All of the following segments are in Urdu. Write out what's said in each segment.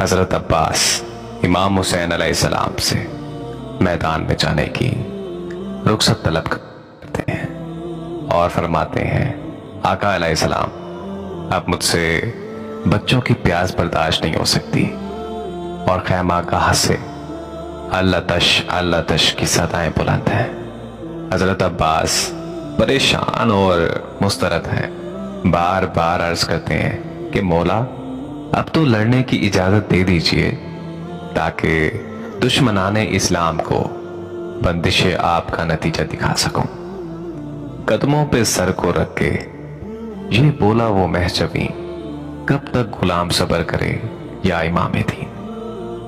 حضرت عباس امام حسین علیہ السلام سے میدان میں جانے کی رخصت طلب کرتے ہیں اور فرماتے ہیں آقا علیہ السلام اب مجھ سے بچوں کی پیاس برداشت نہیں ہو سکتی، اور خیمہ گاہ سے اللہ تش کی صدائیں بلند ہیں۔ حضرت عباس پریشان اور مسترد ہیں، بار بار عرض کرتے ہیں کہ مولا اب تو لڑنے کی اجازت دے دیجئے تاکہ دشمنان اسلام کو بندش آپ کا نتیجہ دکھا سکوں۔ قدموں پہ سر کو رکھ کے یہ بولا وہ مہجویں، کب تک غلام صبر کرے یا امام تھی۔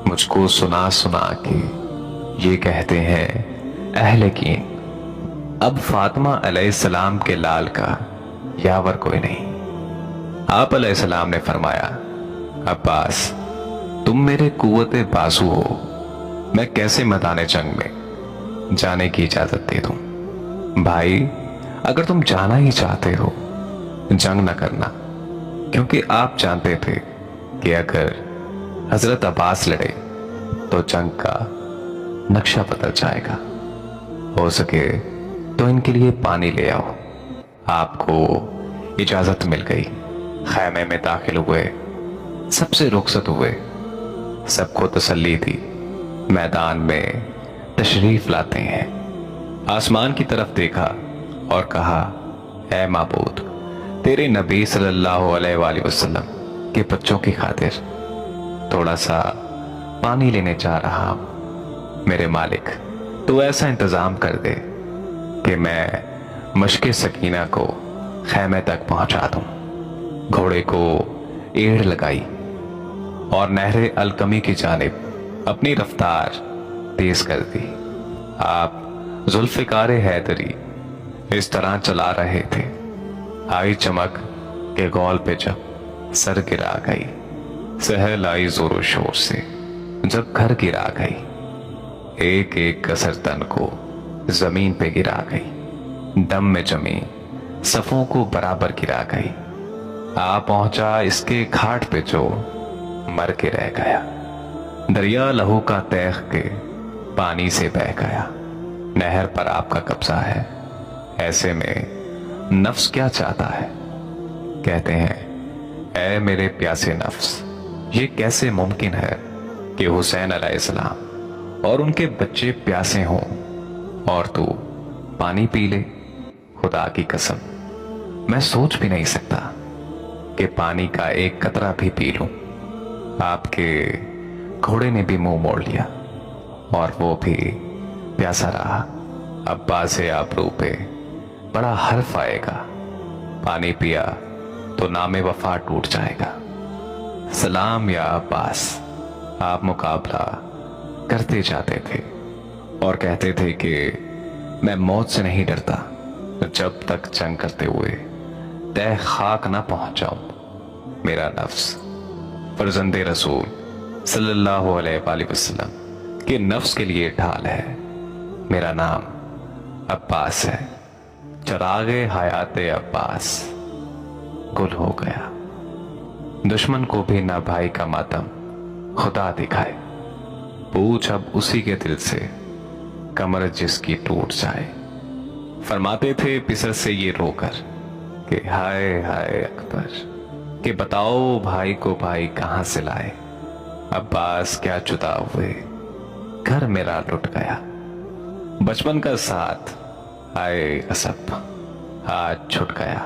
مجھ کو سنا سنا کے یہ کہتے ہیں اہل کین، اب فاطمہ علیہ السلام کے لال کا یاور کوئی نہیں۔ آپ علیہ السلام نے فرمایا عباس تم میرے قوت بازو ہو، میں کیسے میدان جنگ میں جانے کی اجازت دے دوں؟ بھائی اگر تم جانا ہی چاہتے ہو جنگ نہ کرنا، کیونکہ آپ جانتے تھے کہ اگر حضرت عباس لڑے تو جنگ کا نقشہ بدل جائے گا۔ ہو سکے تو ان کے لیے پانی لے آؤ۔ آپ کو اجازت مل گئی، خیمے میں داخل ہوئے، سب سے رخصت ہوئے، سب کو تسلی دی، میدان میں تشریف لاتے ہیں۔ آسمان کی طرف دیکھا اور کہا اے معبود، تیرے نبی صلی اللہ علیہ وآلہ وسلم کے بچوں کی خاطر تھوڑا سا پانی لینے جا رہا ہوں، میرے مالک تو ایسا انتظام کر دے کہ میں مشک سکینہ کو خیمے تک پہنچا دوں۔ گھوڑے کو ایڑ لگائی اور نہر القمی کی جانب اپنی رفتار تیز کر دی۔ آپ ذوالفقار حیدری اس طرح چلا رہے تھے، آئی چمک کے گول پہ جب سر گرا گئی، سہل آئی زور و شور سے جب گھر گرا گئی، ایک ایک کسر تن کو زمین پہ گرا گئی، دم میں جمی صفوں کو برابر گرا گئی۔ آ پہنچا اس کے گھاٹ پہ جو مر کے رہ گیا، دریا لہو کا تیغ کے پانی سے بہہ گیا۔ نہر پر آپ کا قبضہ ہے، ایسے میں نفس کیا چاہتا ہے؟ کہتے ہیں اے میرے پیاسے نفس، یہ کیسے ممکن ہے کہ حسین علیہ السلام اور ان کے بچے پیاسے ہوں اور تو پانی پی لے؟ خدا کی قسم میں سوچ بھی نہیں سکتا کہ پانی کا ایک قطرہ بھی پی لوں۔ آپ کے گھوڑے نے بھی منہ موڑ لیا اور وہ بھی پیاسا رہا۔ عباس آبرو پہ بڑا حرف آئے گا، پانی پیا تو نام وفا ٹوٹ جائے گا۔ سلام یا عباس، آپ مقابلہ کرتے جاتے تھے اور کہتے تھے کہ میں موت سے نہیں ڈرتا جب تک جنگ کرتے ہوئے تہ خاک نہ پہنچ جاؤں۔ میرا نفس فرزند رسول صلی اللہ علیہ وآلہ وسلم کے نفس کے لیے ڈھال ہے۔ میرا نام عباس ہے، چراغ حیات عباس گل ہو گیا۔ دشمن کو بھی نہ بھائی کا ماتم خدا دکھائے، پوچھ اب اسی کے دل سے کمر جس کی ٹوٹ جائے۔ فرماتے تھے پسر سے یہ رو کر کہ ہائے ہائے اکبر، کہ بتاؤ بھائی کو بھائی کہاں سے لائے۔ عباس کیا جدا ہوئے، گھر میرا لٹ گیا، بچپن کا ساتھ آئے اسب آج چھٹ گیا۔